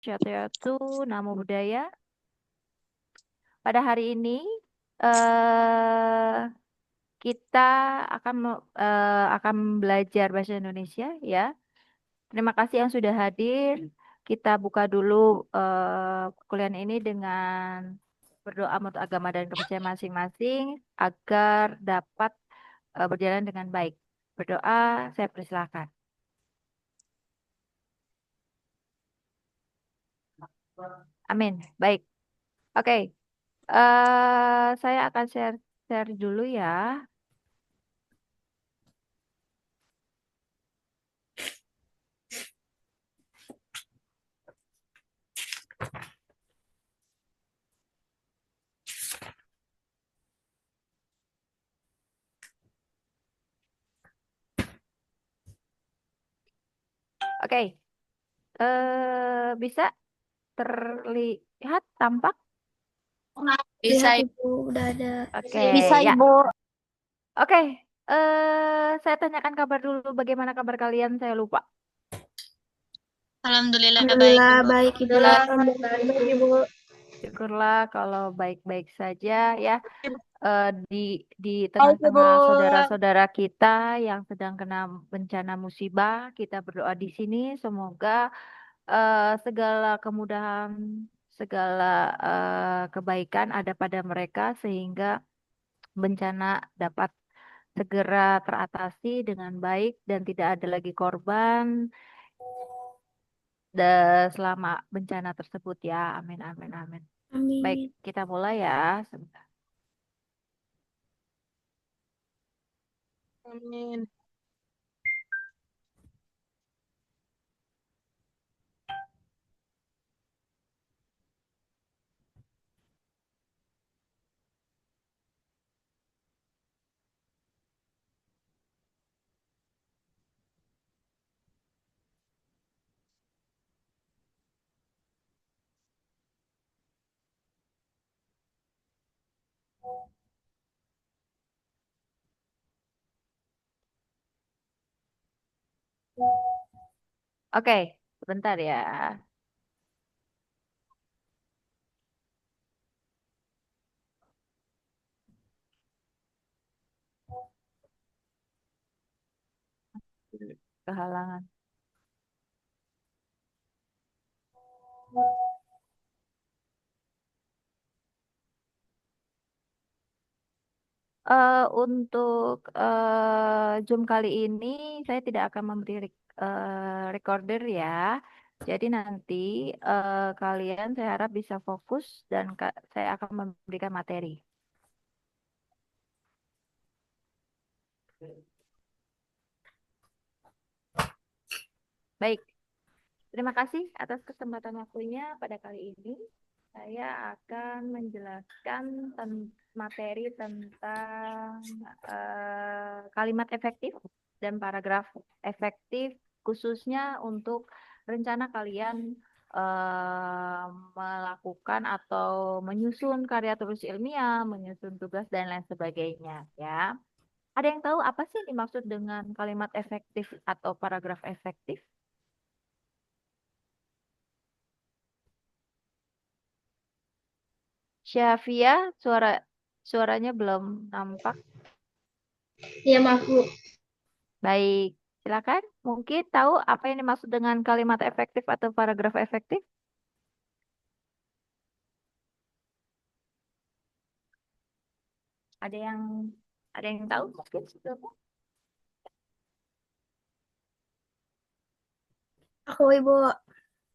Wabarakatuh, Namo Buddhaya. Pada hari ini eh kita akan belajar bahasa Indonesia ya. Terima kasih yang sudah hadir. Kita buka dulu kuliah ini dengan berdoa menurut agama dan kepercayaan masing-masing agar dapat berjalan dengan baik. Berdoa, saya persilahkan. Amin. Baik. Oke. Saya akan share dulu ya. Oke, bisa terlihat tampak? Bisa, Lihat Ibu, udah ada. Oke, bisa ya. Ibu. Oke, saya tanyakan kabar dulu. Bagaimana kabar kalian? Saya lupa. Alhamdulillah baik Alhamdulillah Ibu. baik Ibu. Alhamdulillah, Baik Ibu. syukurlah kalau baik-baik saja ya. Di di Baik Ibu. tengah-tengah saudara-saudara kita yang sedang kena bencana musibah, kita berdoa di sini. Semoga segala kemudahan, segala kebaikan ada pada mereka sehingga bencana dapat segera teratasi dengan baik dan tidak ada lagi korban selama bencana tersebut ya. Amin, amin, amin. Baik, Amin. kita mulai ya. Sebentar. Amin. Oke, sebentar ya. Kehalangan. Untuk Zoom kali ini saya tidak akan memberi recorder ya. Jadi nanti kalian saya harap bisa fokus dan saya akan memberikan materi. Baik, terima kasih atas kesempatan waktunya pada kali ini. Saya akan menjelaskan materi tentang kalimat efektif dan paragraf efektif, khususnya untuk rencana kalian eh, melakukan atau menyusun karya tulis ilmiah, menyusun tugas dan lain sebagainya. Ya, ada yang tahu apa sih yang dimaksud dengan kalimat efektif atau paragraf efektif? Syafia, suaranya belum nampak. Iya maaf Bu. Baik, silakan. Mungkin tahu apa yang dimaksud dengan kalimat efektif atau paragraf efektif? Ada yang ada yang tahu mungkin sebelumnya? Aku Ibu.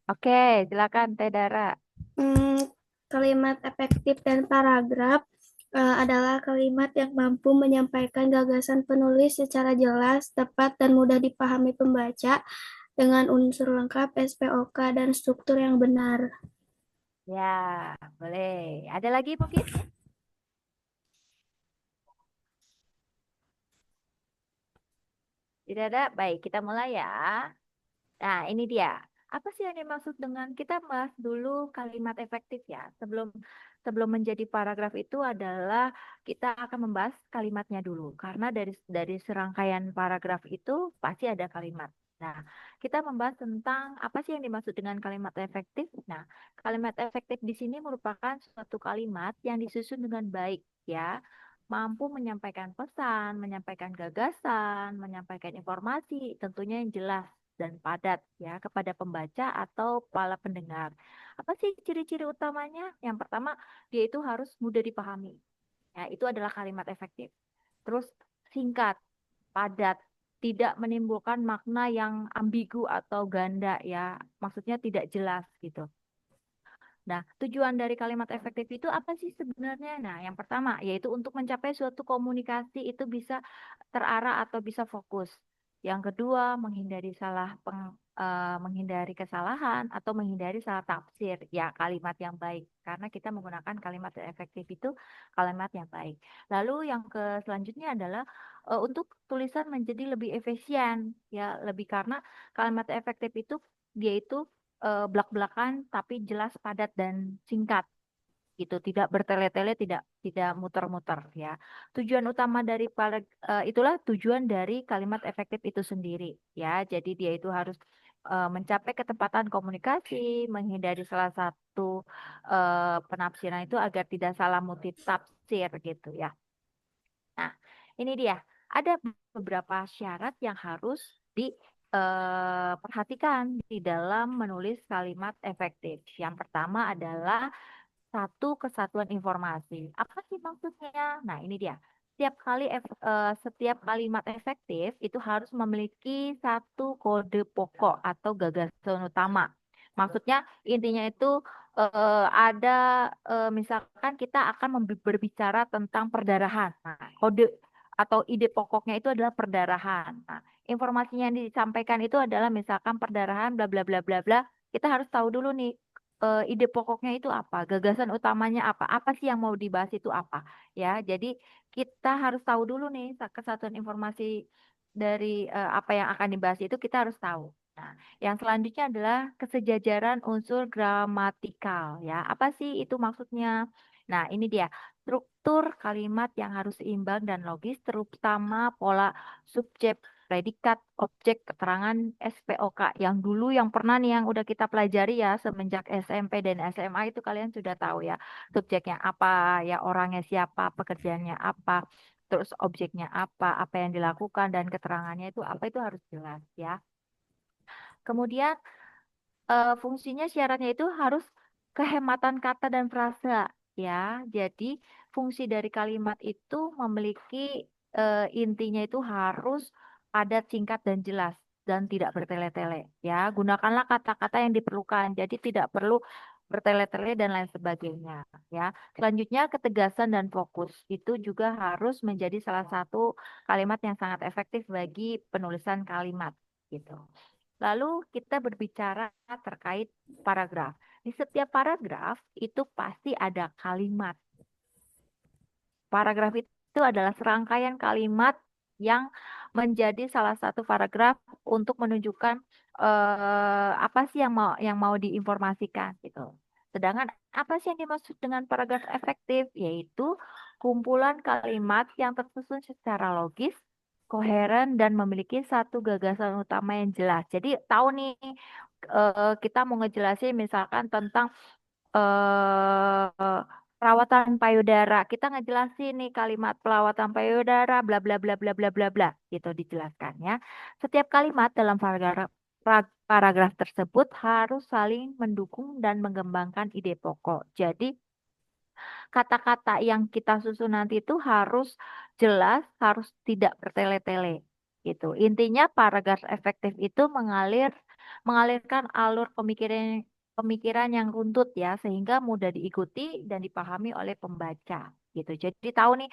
Oke, silakan Teh Dara. Hmm, Kalimat efektif dan paragraf adalah kalimat yang mampu menyampaikan gagasan penulis secara jelas, tepat, dan mudah dipahami pembaca dengan unsur lengkap, SPOK, dan struktur yang benar. Ya, boleh. Ada lagi mungkin? Tidak ada. Baik, kita mulai ya. Nah, ini dia. Apa sih yang dimaksud dengan kita bahas dulu kalimat efektif ya. Sebelum sebelum menjadi paragraf itu adalah kita akan membahas kalimatnya dulu karena dari serangkaian paragraf itu pasti ada kalimat. Nah, kita membahas tentang apa sih yang dimaksud dengan kalimat efektif. Nah, kalimat efektif di sini merupakan suatu kalimat yang disusun dengan baik, ya, mampu menyampaikan pesan, menyampaikan gagasan, menyampaikan informasi, tentunya yang jelas dan padat, ya, kepada pembaca atau para pendengar. Apa sih ciri-ciri utamanya? Yang pertama, dia itu harus mudah dipahami. Ya, itu adalah kalimat efektif. Terus singkat, padat, tidak menimbulkan makna yang ambigu atau ganda ya. Maksudnya tidak jelas gitu. Nah, tujuan dari kalimat efektif itu apa sih sebenarnya? Nah, yang pertama yaitu untuk mencapai suatu komunikasi itu bisa terarah atau bisa fokus. Yang kedua, menghindari kesalahan atau menghindari salah tafsir ya kalimat yang baik. Karena kita menggunakan kalimat yang efektif itu kalimat yang baik. Lalu yang selanjutnya adalah untuk tulisan menjadi lebih efisien ya, lebih karena kalimat efektif itu dia itu blak-blakan tapi jelas, padat dan singkat gitu, tidak bertele-tele, tidak tidak muter-muter ya. Itulah tujuan dari kalimat efektif itu sendiri ya. Jadi dia itu harus mencapai ketepatan komunikasi, menghindari salah satu penafsiran itu agar tidak salah multitafsir gitu ya. Nah, ini dia. Ada beberapa syarat yang harus diperhatikan di dalam menulis kalimat efektif. Yang pertama adalah satu kesatuan informasi. Apa sih maksudnya? Nah, ini dia. Setiap kalimat efektif itu harus memiliki satu kode pokok atau gagasan utama. Maksudnya intinya itu ada misalkan kita akan berbicara tentang perdarahan. Nah, kode atau ide pokoknya itu adalah perdarahan. Nah, informasinya yang disampaikan itu adalah misalkan perdarahan bla bla bla bla bla. Kita harus tahu dulu nih ide pokoknya itu apa, gagasan utamanya apa sih yang mau dibahas itu apa, ya. Jadi kita harus tahu dulu nih kesatuan informasi dari apa yang akan dibahas itu kita harus tahu. Nah, yang selanjutnya adalah kesejajaran unsur gramatikal, ya. Apa sih itu maksudnya? Nah, ini dia struktur kalimat yang harus seimbang dan logis, terutama pola subjek, predikat, objek, keterangan, SPOK yang dulu yang pernah nih yang udah kita pelajari ya semenjak SMP dan SMA itu kalian sudah tahu ya subjeknya apa, ya orangnya siapa, pekerjaannya apa, terus objeknya apa yang dilakukan dan keterangannya itu apa itu harus jelas ya. Kemudian fungsinya syaratnya itu harus kehematan kata dan frasa ya. Jadi fungsi dari kalimat itu memiliki intinya itu harus padat, singkat dan jelas dan tidak bertele-tele ya. Gunakanlah kata-kata yang diperlukan. Jadi tidak perlu bertele-tele dan lain sebagainya ya. Selanjutnya ketegasan dan fokus itu juga harus menjadi salah satu kalimat yang sangat efektif bagi penulisan kalimat gitu. Lalu kita berbicara terkait paragraf. Di setiap paragraf itu pasti ada kalimat. Paragraf itu adalah serangkaian kalimat yang menjadi salah satu paragraf untuk menunjukkan apa sih yang mau diinformasikan gitu. Sedangkan apa sih yang dimaksud dengan paragraf efektif? Yaitu kumpulan kalimat yang tersusun secara logis, koheren dan memiliki satu gagasan utama yang jelas. Jadi tahu nih kita mau ngejelasin misalkan tentang perawatan payudara. Kita ngejelasin nih kalimat perawatan payudara bla bla bla bla bla bla bla gitu dijelaskan ya. Setiap kalimat dalam paragraf tersebut harus saling mendukung dan mengembangkan ide pokok. Jadi kata-kata yang kita susun nanti itu harus jelas, harus tidak bertele-tele gitu. Intinya paragraf efektif itu mengalirkan alur pemikiran yang runtut ya sehingga mudah diikuti dan dipahami oleh pembaca gitu. Jadi tahu nih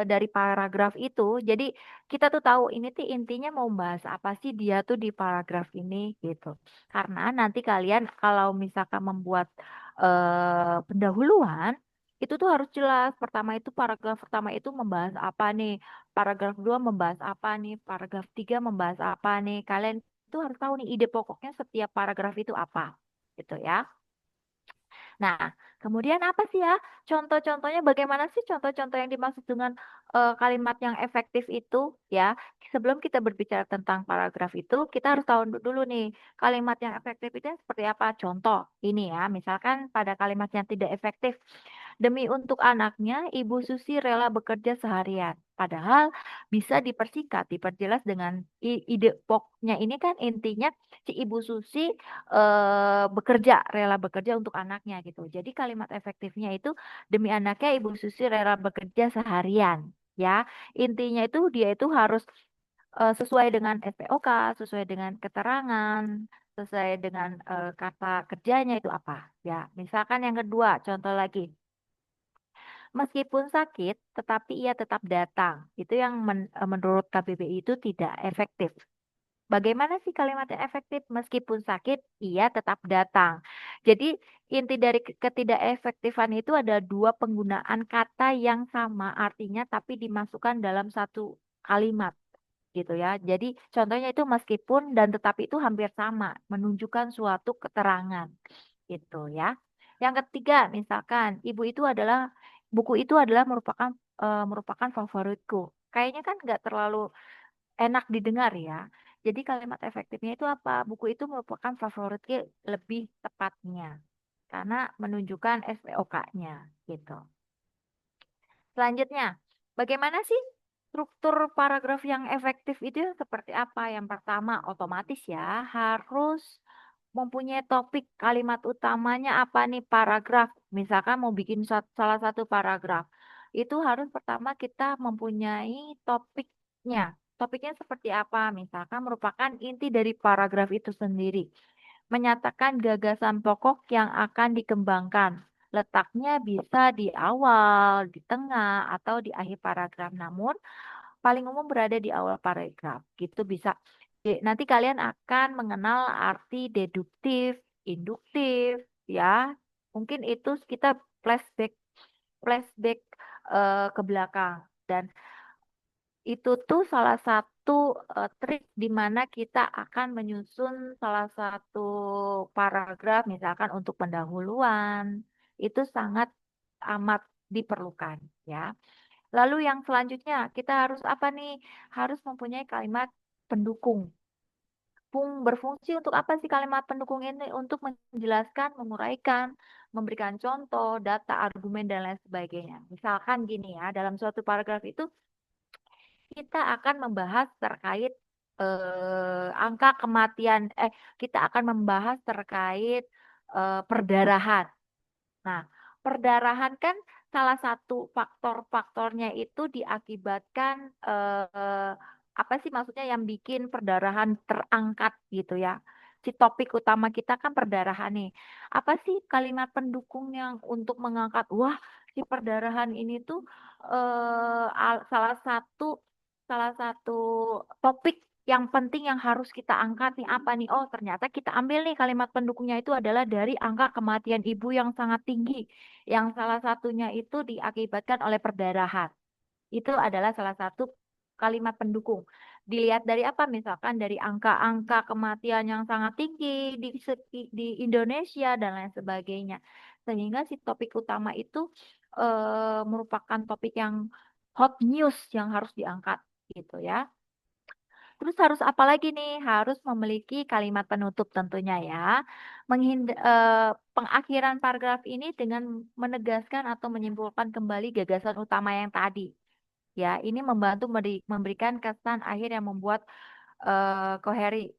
dari paragraf itu, jadi kita tuh tahu ini tuh intinya mau bahas apa sih dia tuh di paragraf ini gitu. Karena nanti kalian kalau misalkan membuat pendahuluan itu tuh harus jelas. Paragraf pertama itu membahas apa nih? Paragraf kedua membahas apa nih? Paragraf tiga membahas apa nih? Kalian itu harus tahu nih ide pokoknya setiap paragraf itu apa. Gitu ya. Nah, kemudian apa sih ya contoh-contohnya? Bagaimana sih contoh-contoh yang dimaksud dengan kalimat yang efektif itu ya? Sebelum kita berbicara tentang paragraf itu, kita harus tahu dulu nih kalimat yang efektif itu seperti apa. Contoh ini ya, misalkan pada kalimat yang tidak efektif. Demi untuk anaknya, Ibu Susi rela bekerja seharian. Padahal bisa dipersingkat, diperjelas dengan ide pokoknya ini kan intinya si Ibu Susi bekerja, rela bekerja untuk anaknya gitu. Jadi kalimat efektifnya itu demi anaknya Ibu Susi rela bekerja seharian. Ya, intinya itu dia itu harus sesuai dengan SPOK, sesuai dengan keterangan, sesuai dengan kata kerjanya itu apa. Ya, misalkan yang kedua, contoh lagi. Meskipun sakit, tetapi ia tetap datang. Itu yang menurut KBBI itu tidak efektif. Bagaimana sih kalimat yang efektif? Meskipun sakit, ia tetap datang. Jadi inti dari ketidak-efektifan itu ada dua penggunaan kata yang sama artinya tapi dimasukkan dalam satu kalimat gitu ya. Jadi contohnya itu meskipun dan tetapi itu hampir sama, menunjukkan suatu keterangan gitu ya. Yang ketiga, misalkan buku itu adalah merupakan favoritku. Kayaknya kan nggak terlalu enak didengar ya. Jadi kalimat efektifnya itu apa? Buku itu merupakan favoritku lebih tepatnya karena menunjukkan SPOK-nya gitu. Selanjutnya, bagaimana sih struktur paragraf yang efektif itu seperti apa? Yang pertama, otomatis ya harus mempunyai topik kalimat utamanya apa nih paragraf. Misalkan mau bikin salah satu paragraf, itu harus pertama kita mempunyai topiknya. Topiknya seperti apa? Misalkan merupakan inti dari paragraf itu sendiri. Menyatakan gagasan pokok yang akan dikembangkan. Letaknya bisa di awal, di tengah, atau di akhir paragraf. Namun, paling umum berada di awal paragraf. Gitu bisa. Nanti kalian akan mengenal arti deduktif, induktif, ya. Mungkin itu kita flashback flashback ke belakang. Dan itu tuh salah satu trik di mana kita akan menyusun salah satu paragraf, misalkan untuk pendahuluan, itu sangat amat diperlukan, ya. Lalu yang selanjutnya, kita harus apa nih? Harus mempunyai kalimat pendukung. Berfungsi untuk apa sih kalimat pendukung ini? Untuk menjelaskan, menguraikan, memberikan contoh, data, argumen, dan lain sebagainya. Misalkan gini ya, dalam suatu paragraf itu kita akan membahas terkait angka kematian, kita akan membahas terkait perdarahan. Nah, perdarahan kan salah satu faktor-faktornya itu diakibatkan apa sih maksudnya yang bikin perdarahan terangkat gitu ya. Si topik utama kita kan perdarahan nih. Apa sih kalimat pendukung yang untuk mengangkat, wah, si perdarahan ini tuh salah satu topik yang penting yang harus kita angkat nih apa nih? Oh, ternyata kita ambil nih kalimat pendukungnya itu adalah dari angka kematian ibu yang sangat tinggi. Yang salah satunya itu diakibatkan oleh perdarahan. Itu adalah salah satu kalimat pendukung. Dilihat dari apa? Misalkan dari angka-angka kematian yang sangat tinggi di Indonesia dan lain sebagainya. Sehingga si topik utama itu merupakan topik yang hot news yang harus diangkat gitu ya. Terus harus apa lagi nih? Harus memiliki kalimat penutup tentunya ya. Pengakhiran paragraf ini dengan menegaskan atau menyimpulkan kembali gagasan utama yang tadi. Ya, ini membantu memberikan kesan akhir yang membuat koheri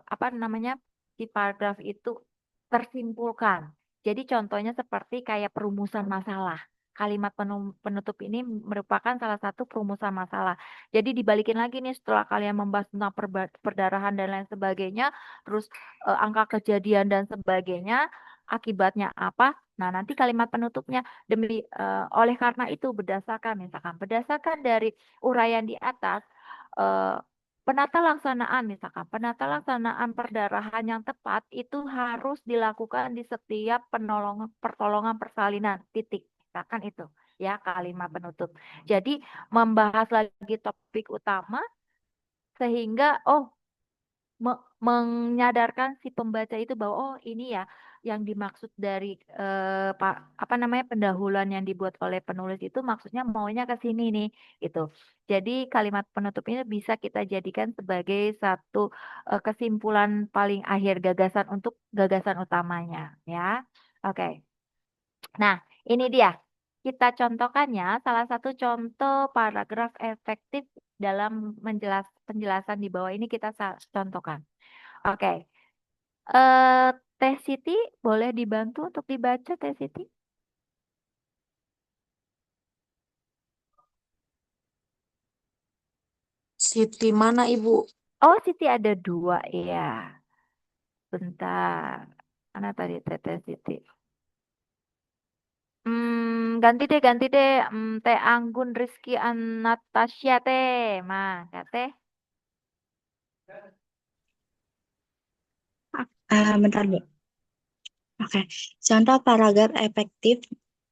apa namanya si paragraf itu tersimpulkan. Jadi contohnya seperti kayak perumusan masalah. Kalimat penutup ini merupakan salah satu perumusan masalah. Jadi dibalikin lagi nih setelah kalian membahas tentang perdarahan dan lain sebagainya, terus angka kejadian dan sebagainya, akibatnya apa? Nah, nanti kalimat penutupnya oleh karena itu berdasarkan dari uraian di atas eh, penata laksanaan perdarahan yang tepat itu harus dilakukan di setiap pertolongan persalinan titik. Misalkan itu ya kalimat penutup. Jadi membahas lagi topik utama sehingga menyadarkan si pembaca itu bahwa oh ini ya yang dimaksud dari apa namanya pendahuluan yang dibuat oleh penulis itu maksudnya maunya ke sini nih gitu. Jadi kalimat penutup ini bisa kita jadikan sebagai satu kesimpulan paling akhir gagasan untuk gagasan utamanya ya. Oke. Nah, ini dia. Kita contohkannya salah satu contoh paragraf efektif dalam penjelasan di bawah ini kita contohkan. Oke. Eh, Teh Siti, boleh dibantu untuk dibaca, Teh Siti? Siti mana Ibu? Oh, Siti ada dua, iya. Bentar. Mana tadi Teh Siti? Ganti deh, ganti deh. Teh Anggun Rizky Anastasia, Teh. Kak Teh. Bentar, Bu. Oke. Contoh paragraf efektif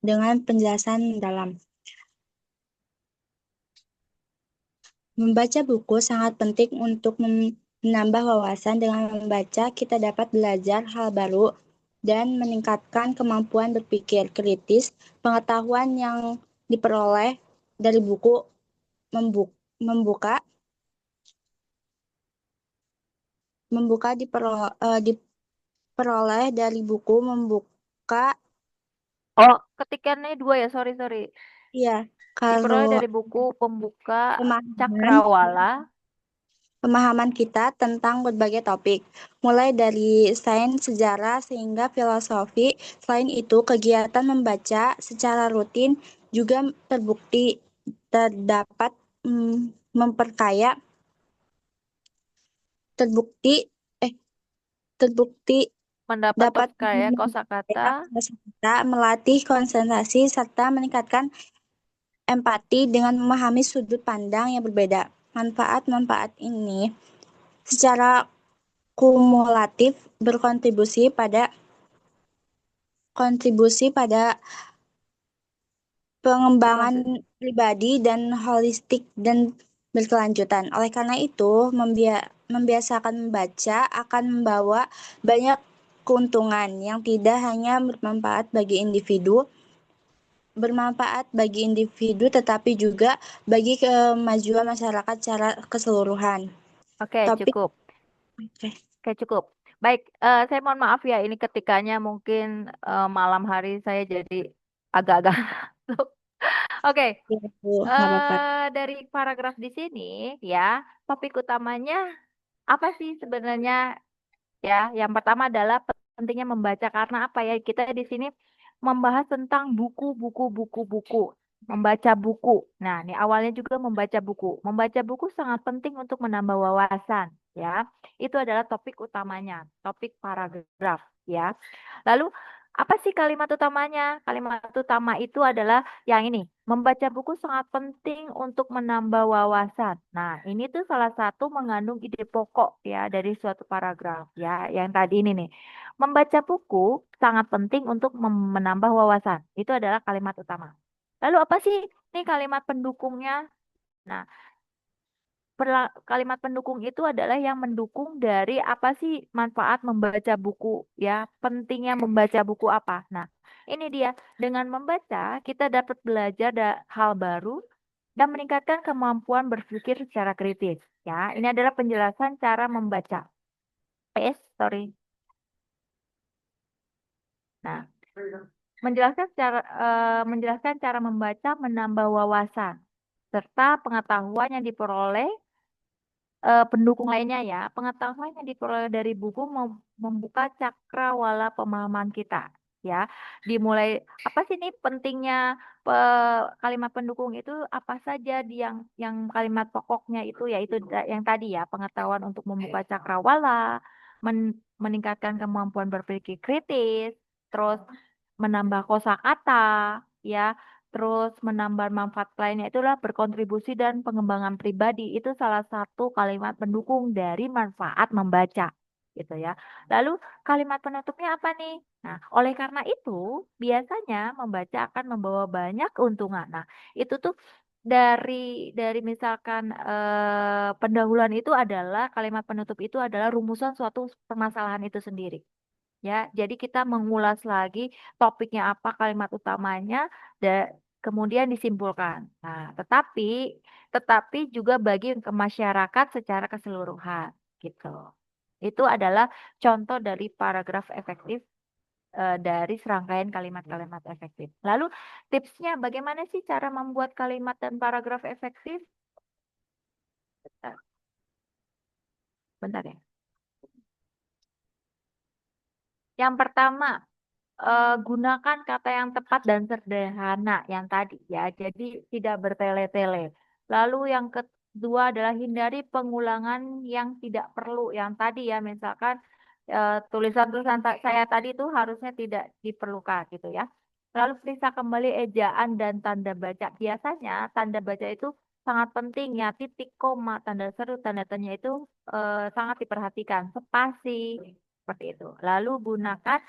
dengan penjelasan dalam. Membaca buku sangat penting untuk menambah wawasan. Dengan membaca, kita dapat belajar hal baru dan meningkatkan kemampuan berpikir kritis. Pengetahuan yang diperoleh dari buku membuka diperoleh dari buku membuka. Oh, ketikannya dua ya, sorry, sorry. Ya, Diperoleh kalau dari buku pembuka pemahaman Cakrawala. pemahaman kita tentang berbagai topik, mulai dari sains, sejarah, sehingga filosofi. Selain itu, kegiatan membaca secara rutin juga terbukti terdapat memperkaya terbukti eh terbukti Mendapat dapat perkaya kosakata. kosakata, melatih konsentrasi, serta meningkatkan empati dengan memahami sudut pandang yang berbeda. Manfaat-manfaat ini secara kumulatif kontribusi pada pengembangan pribadi dan holistik dan berkelanjutan. Oleh karena itu, membiasakan membaca akan membawa banyak keuntungan yang tidak hanya bermanfaat bagi individu tetapi juga bagi kemajuan masyarakat secara keseluruhan. Oke, Topik cukup. Oke. Oke, cukup. Baik, saya mohon maaf ya, ini ketikanya mungkin malam hari saya jadi agak-agak ngantuk. Oke, Ya, Bu, nggak apa-apa. dari paragraf di sini ya, topik utamanya apa sih sebenarnya ya? Yang pertama adalah pentingnya membaca karena apa ya? Kita di sini membahas tentang buku, membaca buku. Nah, ini awalnya juga membaca buku. Membaca buku sangat penting untuk menambah wawasan ya. Itu adalah topik utamanya, topik paragraf ya. Lalu apa sih kalimat utamanya? Kalimat utama itu adalah yang ini, membaca buku sangat penting untuk menambah wawasan. Nah, ini tuh salah satu mengandung ide pokok ya dari suatu paragraf ya, yang tadi ini nih. Membaca buku sangat penting untuk menambah wawasan. Itu adalah kalimat utama. Lalu apa sih nih kalimat pendukungnya? Nah, kalimat pendukung itu adalah yang mendukung dari apa sih manfaat membaca buku ya, pentingnya membaca buku apa. Nah, ini dia. Dengan membaca kita dapat belajar hal baru dan meningkatkan kemampuan berpikir secara kritis. Ya, ini adalah penjelasan cara membaca. Sorry. Nah, menjelaskan cara membaca menambah wawasan serta pengetahuan yang diperoleh pendukung lainnya ya. Pengetahuan yang diperoleh dari buku membuka cakrawala pemahaman kita ya. Dimulai apa sih nih pentingnya kalimat pendukung itu apa saja yang kalimat pokoknya itu yaitu yang tadi ya, pengetahuan untuk membuka cakrawala, meningkatkan kemampuan berpikir kritis, terus menambah kosakata ya, terus menambah manfaat lainnya itulah berkontribusi dan pengembangan pribadi. Itu salah satu kalimat pendukung dari manfaat membaca gitu ya. Lalu kalimat penutupnya apa nih? Nah, oleh karena itu biasanya membaca akan membawa banyak keuntungan. Nah, itu tuh dari misalkan pendahuluan itu adalah kalimat penutup itu adalah rumusan suatu permasalahan itu sendiri. Ya, jadi kita mengulas lagi topiknya apa, kalimat utamanya, kemudian disimpulkan. Nah, tetapi juga bagi ke masyarakat secara keseluruhan, gitu. Itu adalah contoh dari paragraf efektif dari serangkaian kalimat-kalimat efektif. Lalu tipsnya bagaimana sih cara membuat kalimat dan paragraf efektif? Bentar, bentar ya. Yang pertama, gunakan kata yang tepat dan sederhana yang tadi ya. Jadi tidak bertele-tele. Lalu yang kedua adalah hindari pengulangan yang tidak perlu. Yang tadi ya, misalkan tulisan-tulisan saya tadi itu harusnya tidak diperlukan gitu ya. Lalu periksa kembali ejaan dan tanda baca. Biasanya tanda baca itu sangat penting ya. Titik, koma, tanda seru, tanda tanya itu sangat diperhatikan. Spasi seperti itu. Lalu gunakan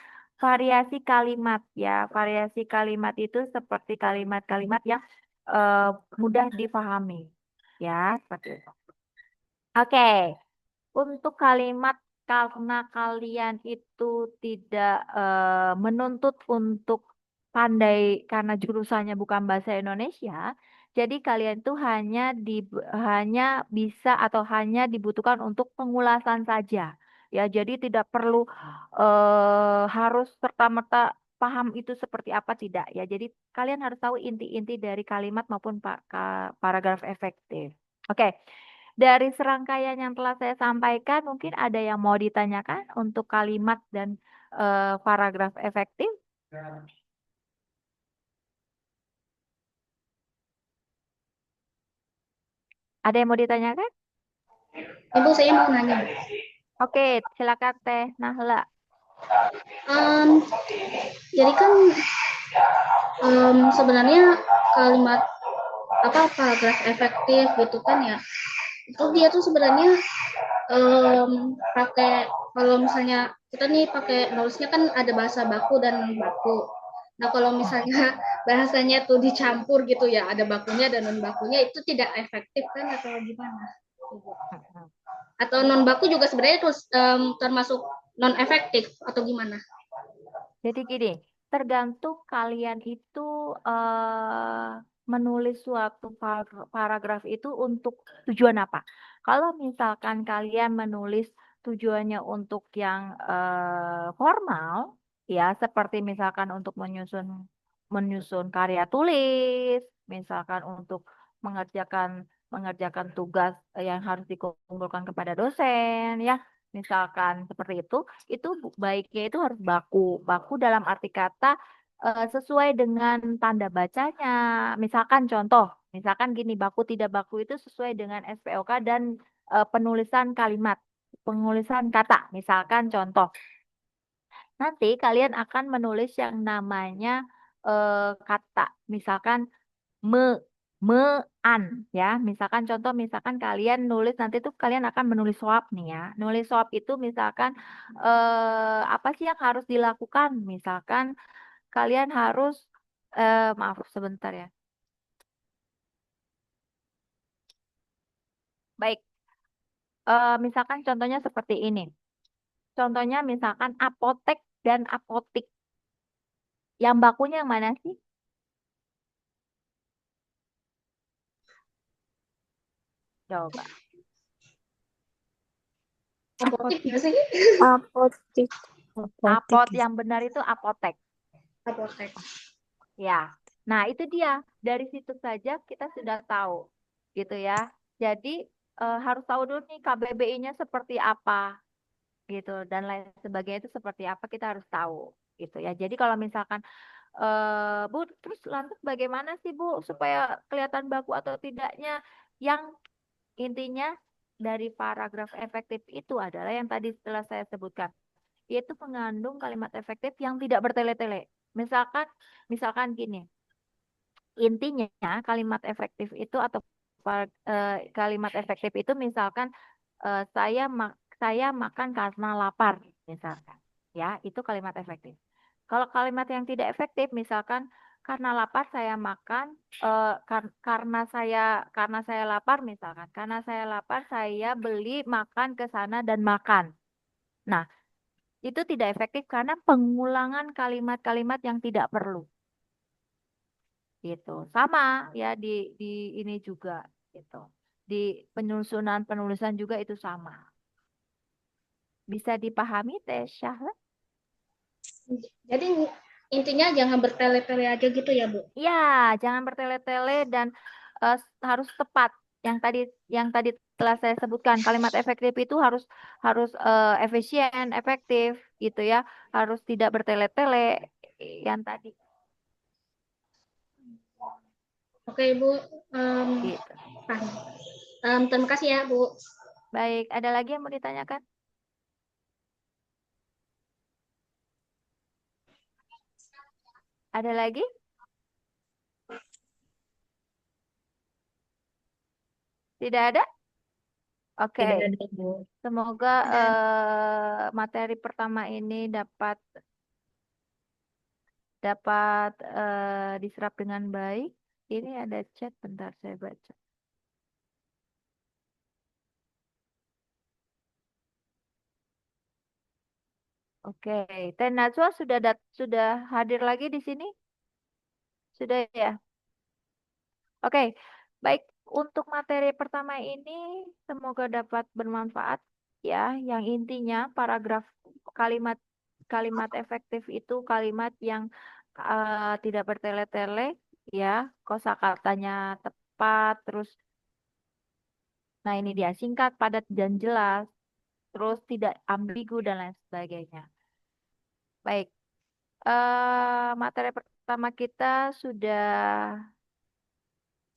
variasi kalimat ya. Variasi kalimat itu seperti kalimat-kalimat yang eh, mudah dipahami. Ya, seperti itu. Oke, untuk kalimat karena kalian itu tidak menuntut untuk pandai karena jurusannya bukan bahasa Indonesia, jadi kalian tuh hanya bisa atau hanya dibutuhkan untuk pengulasan saja. Ya, jadi tidak perlu harus serta-merta paham itu seperti apa tidak ya. Jadi kalian harus tahu inti-inti dari kalimat maupun paragraf efektif. Oke. Dari serangkaian yang telah saya sampaikan, mungkin ada yang mau ditanyakan untuk kalimat dan paragraf efektif? Ada yang mau ditanyakan? Ibu, saya mau nanya. Oke, silakan Teh Nahla. Jadi kan sebenarnya kalimat paragraf efektif gitu kan ya, itu dia tuh sebenarnya pakai, kalau misalnya kita nih pakai nulisnya kan ada bahasa baku dan non baku. Nah, kalau misalnya bahasanya tuh dicampur gitu ya, ada bakunya dan non bakunya, itu tidak efektif kan atau gimana? Atau non baku juga sebenarnya termasuk non efektif atau gimana? Jadi gini, tergantung kalian itu menulis suatu paragraf itu untuk tujuan apa. Kalau misalkan kalian menulis tujuannya untuk yang formal, ya seperti misalkan untuk menyusun menyusun karya tulis, misalkan untuk mengerjakan mengerjakan tugas yang harus dikumpulkan kepada dosen, ya, misalkan seperti itu baiknya itu harus baku. Baku dalam arti kata sesuai dengan tanda bacanya. Misalkan gini, baku tidak baku itu sesuai dengan SPOK dan penulisan kalimat, penulisan kata. Misalkan contoh, nanti kalian akan menulis yang namanya kata, misalkan me mean ya. Misalkan kalian nulis nanti tuh kalian akan menulis soap nih ya. Nulis soap itu misalkan apa sih yang harus dilakukan? Misalkan kalian harus maaf sebentar ya. Baik, misalkan contohnya seperti ini. Contohnya misalkan apotek dan apotik. Yang bakunya yang mana sih? Coba. Apotik nggak sih? Apotik. Apot yang benar itu apotek. Apotek. Ya. Nah, itu dia. Dari situ saja kita sudah tahu. Gitu ya. Jadi harus tahu dulu nih KBBI-nya seperti apa gitu dan lain sebagainya itu seperti apa kita harus tahu gitu ya. Jadi kalau misalkan Bu, terus lantas bagaimana sih Bu supaya kelihatan baku atau tidaknya? Yang intinya dari paragraf efektif itu adalah yang tadi setelah saya sebutkan, yaitu mengandung kalimat efektif yang tidak bertele-tele. Misalkan, misalkan gini, intinya kalimat efektif itu atau kalimat efektif itu misalkan saya makan karena lapar misalkan, ya itu kalimat efektif. Kalau kalimat yang tidak efektif misalkan karena lapar saya makan karena saya lapar misalkan karena saya lapar saya beli makan ke sana dan makan. Nah, Itu tidak efektif karena pengulangan kalimat-kalimat yang tidak perlu. Gitu. Sama ya di ini juga gitu. Di penulisan juga itu sama. Bisa dipahami Teh Syahla? Jadi intinya jangan bertele-tele aja gitu ya, Bu. Ya, jangan bertele-tele dan harus tepat. Yang tadi telah saya sebutkan, kalimat efektif itu harus harus efisien, efektif gitu ya. Harus tidak bertele-tele yang tadi Oke, Bu. gitu. Paham. Terima kasih ya, Bu. Baik, ada lagi yang mau ditanyakan? Ada lagi? Tidak ada? Oke. Tidak ada, Bu. Semoga materi pertama ini dapat dapat diserap dengan baik. Ini ada chat, bentar saya baca. Oke, Teh Najwa sudah hadir lagi di sini? Sudah ya? Oke, baik. Untuk materi pertama ini semoga dapat bermanfaat ya. Yang intinya paragraf kalimat kalimat efektif itu kalimat yang tidak bertele-tele ya, kosakatanya tepat, terus nah ini dia singkat, padat dan jelas, terus tidak ambigu dan lain sebagainya. Baik, materi pertama kita sudah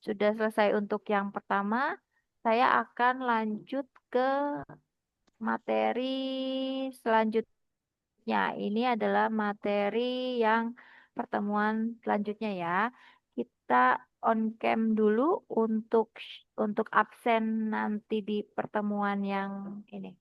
selesai untuk yang pertama. Saya akan lanjut ke materi selanjutnya. Ini adalah materi yang pertemuan selanjutnya ya. Kita on cam dulu untuk absen nanti di pertemuan yang ini.